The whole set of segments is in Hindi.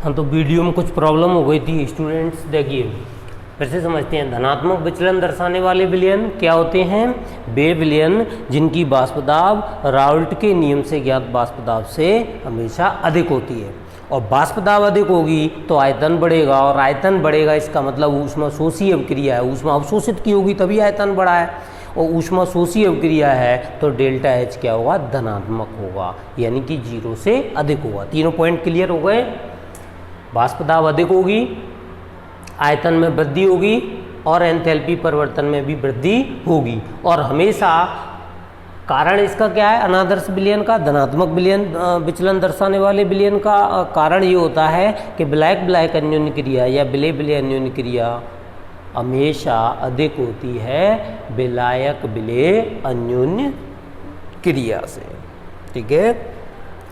हाँ, तो वीडियो में कुछ प्रॉब्लम हो गई थी स्टूडेंट्स, देखिए फिर से समझते हैं। धनात्मक विचलन दर्शाने वाले विलयन क्या होते हैं? वे विलयन जिनकी वाष्प दाब राउल्ट के नियम से ज्ञात वाष्प दाब से हमेशा अधिक होती है। और वाष्प दाब अधिक होगी तो आयतन बढ़ेगा, और आयतन बढ़ेगा इसका मतलब ऊष्मा शोषी अवक्रिया है, ऊष्मा अवशोषित की होगी तभी आयतन बढ़ा है, और ऊष्मा शोषी अवक्रिया है तो डेल्टा एच क्या होगा? धनात्मक होगा, यानी कि 0 से अधिक होगा। तीनों पॉइंट क्लियर हो गए। वाष्प दाब अधिक होगी, आयतन में वृद्धि होगी, और एंथैल्पी परिवर्तन में भी वृद्धि होगी। और हमेशा कारण इसका क्या है? अनादर्श विलयन का, धनात्मक विलयन विचलन दर्शाने वाले विलयन का कारण ये होता है कि ब्लैक ब्लैक अन्योन्य क्रिया या विलय विलय अन्योन्य क्रिया हमेशा अधिक होती है विलायक विलय अन्योन्य क्रिया से। ठीक है,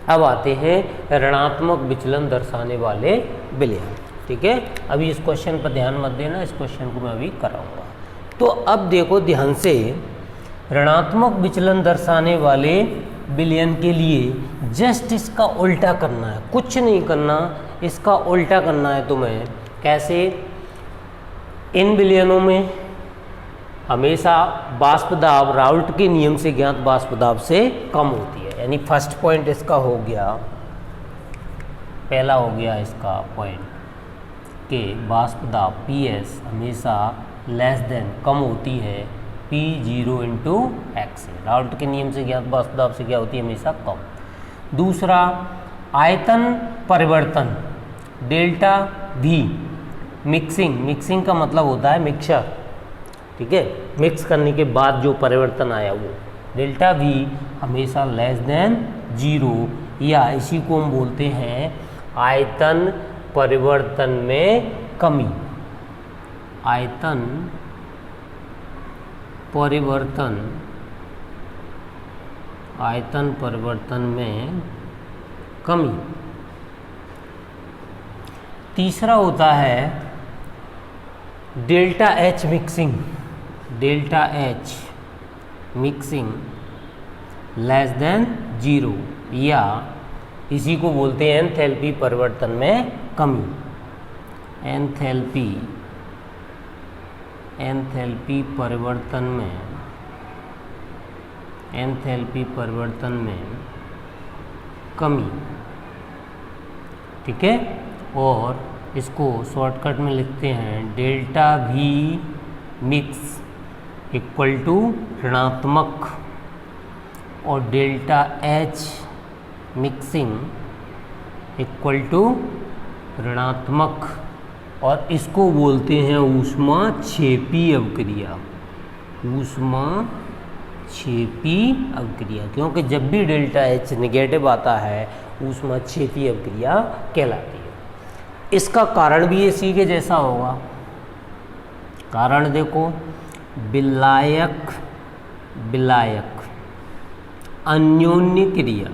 अब आते हैं ऋणात्मक विचलन दर्शाने वाले विलयन। ठीक है, अभी इस क्वेश्चन पर ध्यान मत देना, इस क्वेश्चन को मैं अभी कराऊंगा। तो अब देखो ध्यान से, ऋणात्मक विचलन दर्शाने वाले विलयन के लिए जस्ट इसका उल्टा करना है, कुछ नहीं करना, इसका उल्टा करना है तुम्हें। कैसे? इन विलयनों में हमेशा वाष्प दाब राउल्ट के नियम से ज्ञात वाष्प दाब से कम होती है, यानी फर्स्ट पॉइंट इसका हो गया, पहला हो गया इसका पॉइंट कि वाष्प दाब PS हमेशा लेस देन कम होती है P0 इंटू एक्स से। राउल्ट के नियम से ज्ञात वाष्प दाब से क्या होती है? हमेशा कम। दूसरा, आयतन परिवर्तन डेल्टा V, मिक्सिंग का मतलब होता है मिक्सचर, ठीक है, मिक्स करने के बाद जो परिवर्तन आया वो डेल्टा V हमेशा लेस देन 0, या इसी को हम बोलते हैं आयतन परिवर्तन में कमी। आयतन परिवर्तन में कमी। तीसरा होता है delta H mixing less than 0, या इसी को बोलते हैं एंथैल्पी परिवर्तन में कमी। एंथैल्पी परिवर्तन में कमी। ठीक है, और इसको शॉर्टकट में लिखते हैं delta V mix equal to ऋणात्मक, और delta H mixing equal to ऋणात्मक, और इसको बोलते हैं ऊष्माक्षेपी अवक्रिया। ऊष्माक्षेपी अवक्रिया, क्योंकि जब भी डेल्टा H निगेटिव आता है ऊष्माक्षेपी अवक्रिया कहलाती है। इसका कारण भी इसी के जैसा होगा। कारण देखो, विलायक अन्योन्य क्रिया,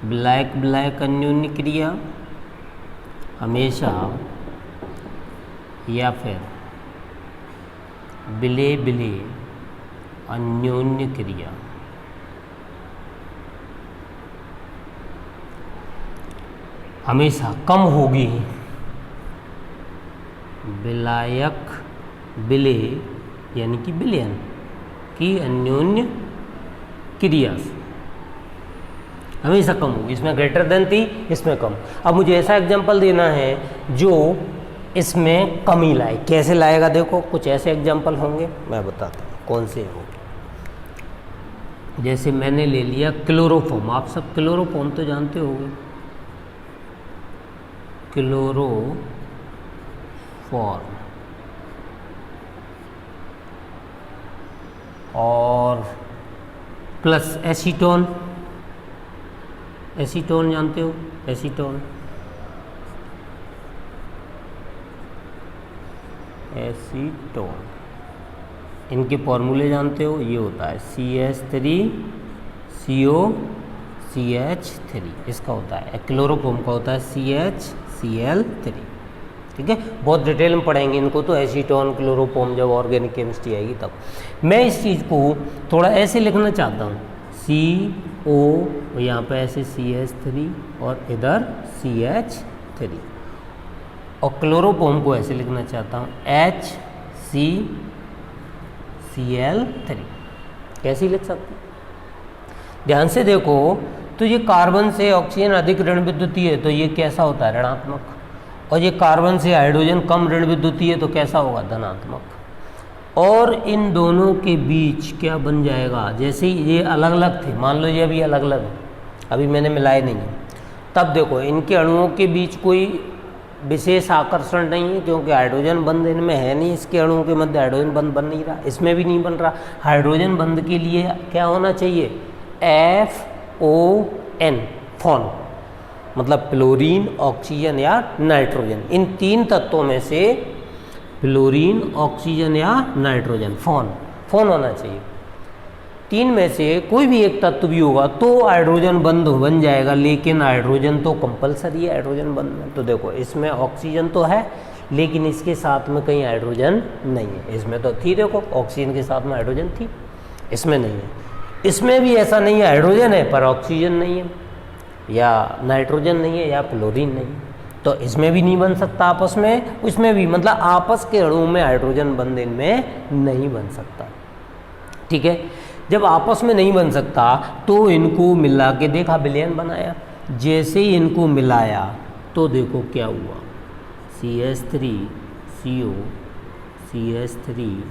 ब्लैक अन्योन्य क्रिया हमेशा, या फिर विलय अन्योन्य क्रिया हमेशा कम होगी विलायक विलय यानी कि विलयन की अन्योन्य क्रिया से, हमेशा कम होगी। इसमें ग्रेटर देन थी, इसमें कम। अब मुझे ऐसा एग्जांपल देना है जो इसमें कमी लाए। कैसे लाएगा? देखो कुछ ऐसे एग्जांपल होंगे, मैं बताता हूँ कौन से होंगे। जैसे मैंने ले लिया क्लोरोफॉर्म, आप सब क्लोरोफॉर्म तो जानते होंगे। क्लोरोफॉर्म और प्लस एसीटोन जानते हो? एसीटोन इनके फॉर्मूले जानते हो? ये होता है CH3COCH3, इसका होता है क्लोरोफॉर्म का होता है CHCl3। ठीक है, बहुत डिटेल में पढ़ेंगे इनको तो, एसीटोन क्लोरोफॉर्म जब ऑर्गेनिक केमिस्ट्री आएगी तब। मैं इस चीज़ को थोड़ा ऐसे लिखना चाहता हूँ, CO, यहाँ पे ऐसे CH3 और इधर CH3, और क्लोरोफॉर्म को ऐसे लिखना चाहता हूँ HCCl3। कैसे लिख सकते हैं? ध्यान से देखो तो ये कार्बन से ऑक्सीजन अधिक ऋण विद्युतीय है तो ये कैसा होता है? ऋणात्मक। और ये कार्बन से हाइड्रोजन कम ऋण विद्युतीय है तो कैसा होगा? धनात्मक। और इन दोनों के बीच क्या बन जाएगा? जैसे ही ये अलग अलग थे, मान लो ये अभी अलग अलग है, अभी मैंने मिलाए नहीं है, तब देखो इनके अणुओं के बीच कोई विशेष आकर्षण नहीं है क्योंकि हाइड्रोजन बंध इनमें है नहीं, इसके अणुओं के मध्य हाइड्रोजन बंध बन नहीं रहा, इसमें भी नहीं बन रहा। हाइड्रोजन बंध के लिए क्या होना चाहिए? FON, फॉन, मतलब फ्लोरीन, ऑक्सीजन या नाइट्रोजन। इन तीन तत्वों में से फ्लोरीन, ऑक्सीजन या नाइट्रोजन, फॉन होना चाहिए। तीन में से कोई भी एक तत्व भी होगा तो हाइड्रोजन बंध बन जाएगा, लेकिन हाइड्रोजन तो कंपलसरी है हाइड्रोजन बंध में। तो देखो इसमें ऑक्सीजन तो है लेकिन इसके साथ में कहीं हाइड्रोजन नहीं है। इसमें तो थी, देखो ऑक्सीजन के साथ में हाइड्रोजन थी, इसमें नहीं है। इसमें भी ऐसा नहीं है, हाइड्रोजन है पर ऑक्सीजन नहीं है, या नाइट्रोजन नहीं है, या फ्लोरीन नहीं है, तो इसमें भी नहीं बन सकता आपस में, उसमें भी, मतलब आपस के अणुओं में हाइड्रोजन बंध इनमें नहीं बन सकता। ठीक है, जब आपस में नहीं बन सकता तो इनको मिला के देखा, विलयन बनाया। जैसे ही इनको मिलाया तो देखो क्या हुआ, CH3CO, CH3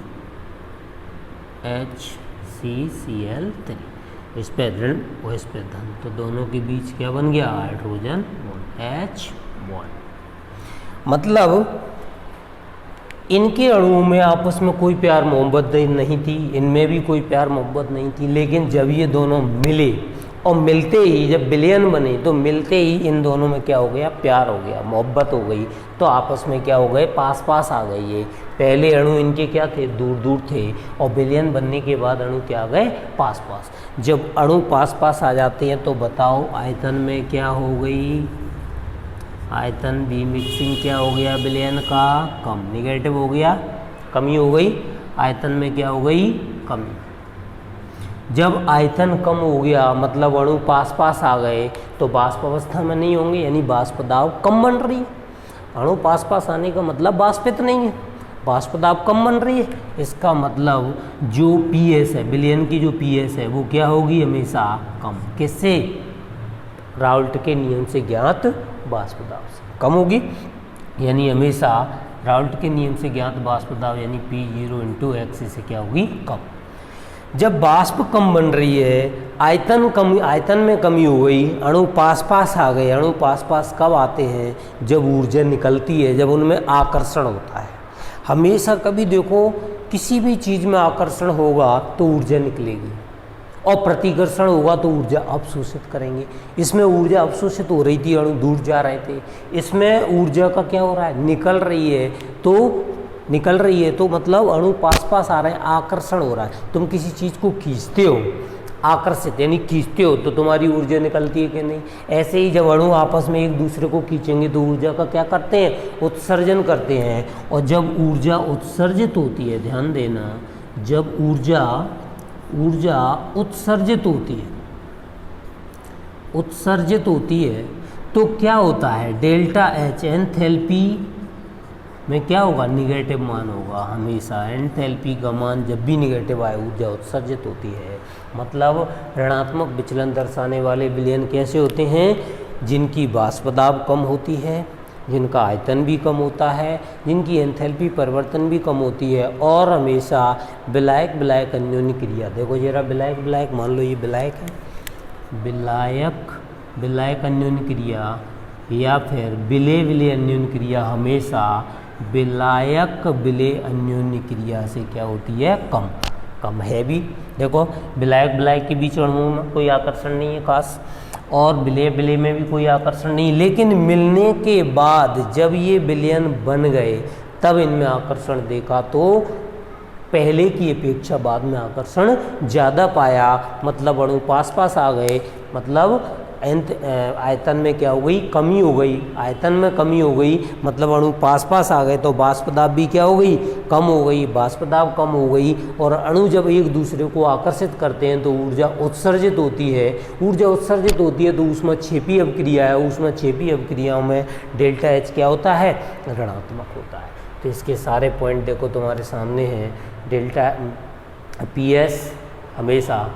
HCCl3, इस पे ऋण और इस पे धन, तो दोनों के बीच क्या बन गया? Hydrogen bond, H bond. मतलब इनके अणुओं में आपस में कोई प्यार मोहब्बत नहीं थी, इनमें भी कोई प्यार मोहब्बत नहीं थी, लेकिन जब ये दोनों मिले और मिलते ही जब विलयन बने तो मिलते ही इन दोनों में क्या हो गया? प्यार हो गया, मोहब्बत हो गई, तो आपस में क्या हो गए? पास पास आ गए। ये पहले अणु इनके क्या थे? दूर दूर थे, और विलयन बनने के बाद अणु क्या आ गए? पास पास। जब अणु पास पास आ जाते हैं तो बताओ आयतन में क्या हो गई? आयतन भी मिक्सिंग क्या हो गया? विलयन का कम, निगेटिव हो गया, कमी हो गई। आयतन में क्या हो गई? कमी। जब आयतन कम हो गया मतलब अणु पास पास आ गए तो वाष्प अवस्था में नहीं होंगे, यानी वाष्प दाब कम बन रही है। अणु पास पास आने का मतलब वाष्पित नहीं है, वाष्प दाब कम बन रही है। इसका मतलब जो PS है, विलयन की जो PS है वो क्या होगी? हमेशा कम। किससे? राउल्ट के नियम से ज्ञात वाष्प दाब से कम होगी, यानी हमेशा राउल्ट के नियम से ज्ञात वाष्प दाब यानी P0 × x से क्या होगी? कम। जब वाष्प कम बन रही है, आयतन में कमी हो गई, अणु पास पास आ गए। अणु पास पास कब आते हैं? जब ऊर्जा निकलती है, जब उनमें आकर्षण होता है। हमेशा कभी देखो किसी भी चीज़ में आकर्षण होगा तो ऊर्जा निकलेगी, और प्रतिकर्षण होगा तो ऊर्जा अवशोषित करेंगे। इसमें ऊर्जा अवशोषित हो रही थी, अणु दूर जा रहे थे, इसमें ऊर्जा का क्या हो रहा है? निकल रही है तो मतलब अणु पास पास आ रहे हैं, आकर्षण हो रहा है। तुम किसी चीज़ को खींचते हो, आकर्षित यानी खींचते हो, तो तुम्हारी ऊर्जा निकलती है कि नहीं? ऐसे ही जब अणु आपस में एक दूसरे को खींचेंगे तो ऊर्जा का क्या करते हैं? उत्सर्जन करते हैं। और जब ऊर्जा उत्सर्जित होती है, ध्यान देना, जब ऊर्जा उत्सर्जित होती है तो क्या होता है? डेल्टा H, एंथैल्पी में क्या होगा? निगेटिव मान होगा हमेशा। एंथैल्पी का मान जब भी निगेटिव आए, ऊर्जा उत्सर्जित होती है। मतलब ऋणात्मक विचलन दर्शाने वाले विलयन कैसे होते हैं? जिनकी वाष्प दाब कम होती है, जिनका आयतन भी कम होता है, जिनकी एंथैल्पी परिवर्तन भी कम होती है, और हमेशा विलायक विलायक अन्योन्य क्रिया। देखो जरा, विलायक विलायक, मान लो ये विलायक है, विलायक विलायक अन्योन्य क्रिया या फिर विलय विलय अन्योन्य क्रिया हमेशा विलायक विलय अन्योन्य क्रिया से क्या होती है? कम है भी। देखो विलायक विलायक के बीच अणुओं में कोई आकर्षण नहीं है खास, और विलय विलय में भी कोई आकर्षण नहीं, लेकिन मिलने के बाद जब ये विलयन बन गए तब इनमें आकर्षण देखा तो पहले की अपेक्षा बाद में आकर्षण ज़्यादा पाया। मतलब अणु पास पास आ गए, मतलब आयतन में क्या हो गई, कमी हो गई। आयतन में कमी हो गई मतलब अणु पास पास आ गए तो बाष्प दाब भी क्या हो गई, कम हो गई। बाष्प दाब कम हो गई और अणु जब एक दूसरे को आकर्षित करते हैं तो ऊर्जा उत्सर्जित होती है। ऊर्जा उत्सर्जित होती है तो ऊष्माक्षेपी अभिक्रिया है। ऊष्माक्षेपी अभिक्रियाओं में डेल्टा एच क्या होता है, ऋणात्मक होता है। तो इसके सारे पॉइंट देखो तुम्हारे सामने हैं। डेल्टा पी एस हमेशा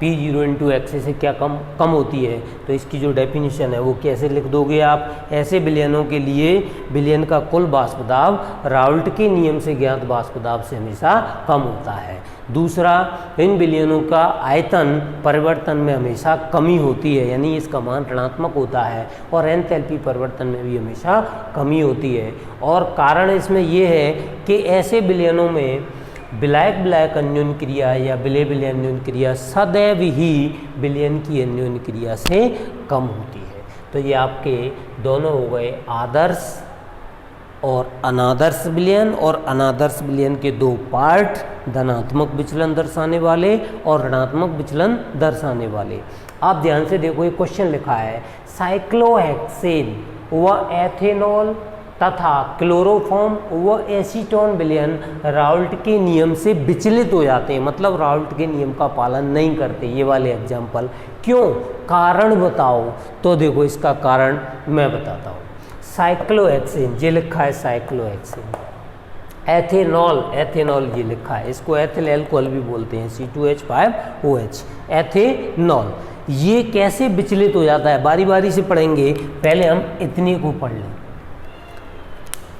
P0 इंटू एक्स से क्या कम होती है। तो इसकी जो डेफिनेशन है वो कैसे लिख दोगे आप, ऐसे विलयनों के लिए विलयन का कुल बाष्प दाब राउल्ट के नियम से ज्ञात बाष्प दाब से हमेशा कम होता है। दूसरा, इन विलयनों का आयतन परिवर्तन में हमेशा कमी होती है, यानी इसका मान ऋणात्मक होता है। और एंथैल्पी परिवर्तन में भी हमेशा कमी होती है। और कारण इसमें ये है कि ऐसे विलयनों में विलायक विलायक अन्योन्य क्रिया या विलय विलय अन्योन्य क्रिया सदैव ही विलयन की अन्योन्य क्रिया से कम होती है। तो ये आपके दोनों हो गए आदर्श और अनादर्श विलयन, और अनादर्श विलयन के दो पार्ट, धनात्मक विचलन दर्शाने वाले और ऋणात्मक विचलन दर्शाने वाले। आप ध्यान से देखो, ये क्वेश्चन लिखा है, साइक्लोहेक्सेन व एथेनॉल तथा क्लोरोफॉर्म व एसीटोन विलयन राउल्ट के नियम से विचलित हो जाते हैं, मतलब राउल्ट के नियम का पालन नहीं करते। ये वाले एग्जाम्पल क्यों, कारण बताओ। तो देखो इसका कारण मैं बताता हूँ। साइक्लोहेक्सेन, ये लिखा है साइक्लोहेक्सेन। एथेनॉल, एथेनॉल ये लिखा है, इसको एथिल एल्कोहल भी बोलते हैं, C2H5OH, एथेनॉल। ये कैसे विचलित हो जाता है, बारी बारी से पढ़ेंगे, पहले हम इतने को पढ़ लें।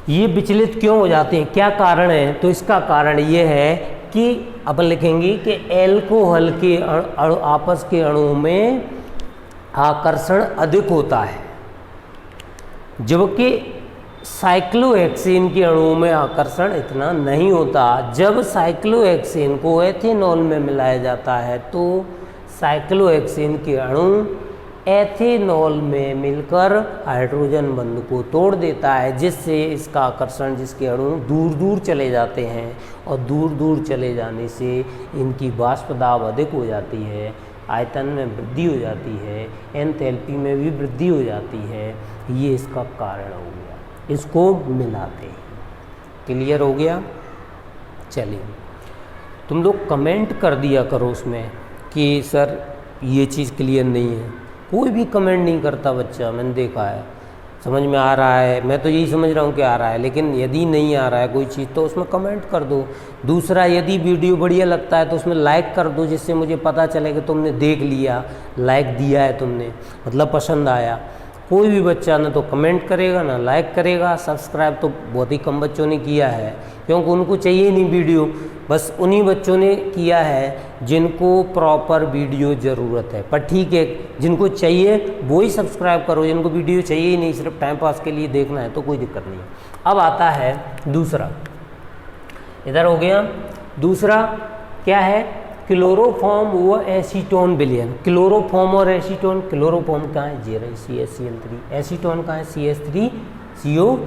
ये विचलित क्यों हो जाते हैं, क्या कारण है। तो इसका कारण ये है कि अपन लिखेंगे कि एल्कोहल के आपस के अणुओं में आकर्षण अधिक होता है, जबकि साइक्लोहेक्सेन के अणुओं में आकर्षण इतना नहीं होता। जब साइक्लोहेक्सेन को एथेनॉल में मिलाया जाता है तो साइक्लोहेक्सेन के अणु एथेनॉल में मिलकर हाइड्रोजन बंध को तोड़ देता है, जिससे इसका आकर्षण, जिसके अणु दूर दूर चले जाते हैं, और दूर दूर चले जाने से इनकी बाष्प दाब अधिक हो जाती है, आयतन में वृद्धि हो जाती है, एंथैल्पी में भी वृद्धि हो जाती है। ये इसका कारण हो गया, इसको मिलाते हैं। क्लियर हो गया। चलिए, तुम लोग कमेंट कर दिया करो उसमें कि सर ये चीज़ क्लियर नहीं है। कोई भी कमेंट नहीं करता बच्चा, मैंने देखा है। समझ में आ रहा है, मैं तो यही समझ रहा हूँ कि आ रहा है, लेकिन यदि नहीं आ रहा है कोई चीज़ तो उसमें कमेंट कर दो। दूसरा, यदि वीडियो बढ़िया लगता है तो उसमें लाइक कर दो, जिससे मुझे पता चले कि तुमने देख लिया, लाइक दिया है तुमने, मतलब पसंद आया। कोई भी बच्चा ना तो कमेंट करेगा ना लाइक करेगा। सब्सक्राइब तो बहुत ही कम बच्चों ने किया है, क्योंकि उनको चाहिए नहीं वीडियो। बस उन्हीं बच्चों ने किया है जिनको प्रॉपर वीडियो ज़रूरत है। पर ठीक है, जिनको चाहिए वो ही सब्सक्राइब करो, जिनको वीडियो चाहिए ही नहीं, सिर्फ टाइम पास के लिए देखना है तो कोई दिक्कत नहीं है। अब आता है दूसरा, इधर हो गया। दूसरा क्या है, क्लोरोफॉर्म व एसीटोन विलयन। क्लोरोफॉर्म और एसीटोन, क्लोरोफॉर्म कहाँ है, जे रही CH3, एसीटोन कहाँ है, CH3CO,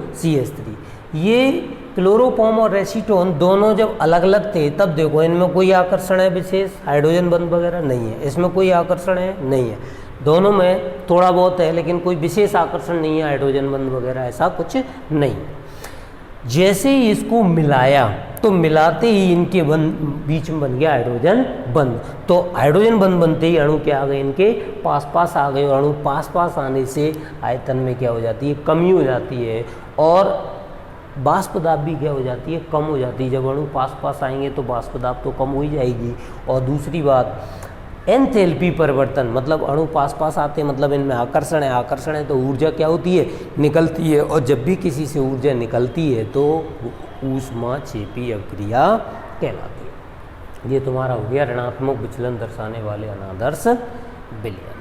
ये क्लोरोफॉर्म और एसीटोन दोनों जब अलग अलग थे तब देखो इनमें कोई आकर्षण है विशेष, हाइड्रोजन बंध वगैरह नहीं है, इसमें कोई आकर्षण है नहीं है। दोनों में थोड़ा बहुत है लेकिन कोई विशेष आकर्षण नहीं है, हाइड्रोजन बंध वगैरह ऐसा कुछ नहीं। जैसे ही इसको मिलाया तो मिलाते ही इनके बीच में बन गया हाइड्रोजन बंध। तो हाइड्रोजन बंध बनते ही अणु क्या आ गए, इनके पास पास आ गए। अणु पास पास आने से आयतन में क्या हो जाती है, कमी हो जाती है, और बाष्प दाब भी क्या हो जाती है, कम हो जाती है। जब अणु पास पास आएंगे तो बाष्प दाब तो कम हो ही जाएगी। और दूसरी बात, एंथैल्पी परिवर्तन, मतलब अणु पास पास आते हैं, मतलब इनमें आकर्षण है तो ऊर्जा क्या होती है, निकलती है। और जब भी किसी से ऊर्जा निकलती है तो ऊष्माक्षेपी अभिक्रिया कहलाती है। ये तुम्हारा हो गया ऋणात्मक विचलन दर्शाने वाले अनादर्श विलयन।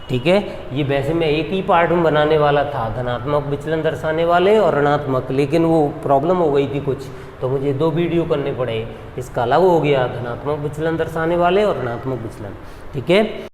ठीक है, ये वैसे मैं एक ही पार्ट में बनाने वाला था, धनात्मक विचलन दर्शाने वाले और ऋणात्मक, लेकिन वो प्रॉब्लम हो गई थी कुछ, तो मुझे 2 वीडियो करने पड़े। इसका अलग हो गया, धनात्मक विचलन दर्शाने वाले और ऋणात्मक विचलन। ठीक है।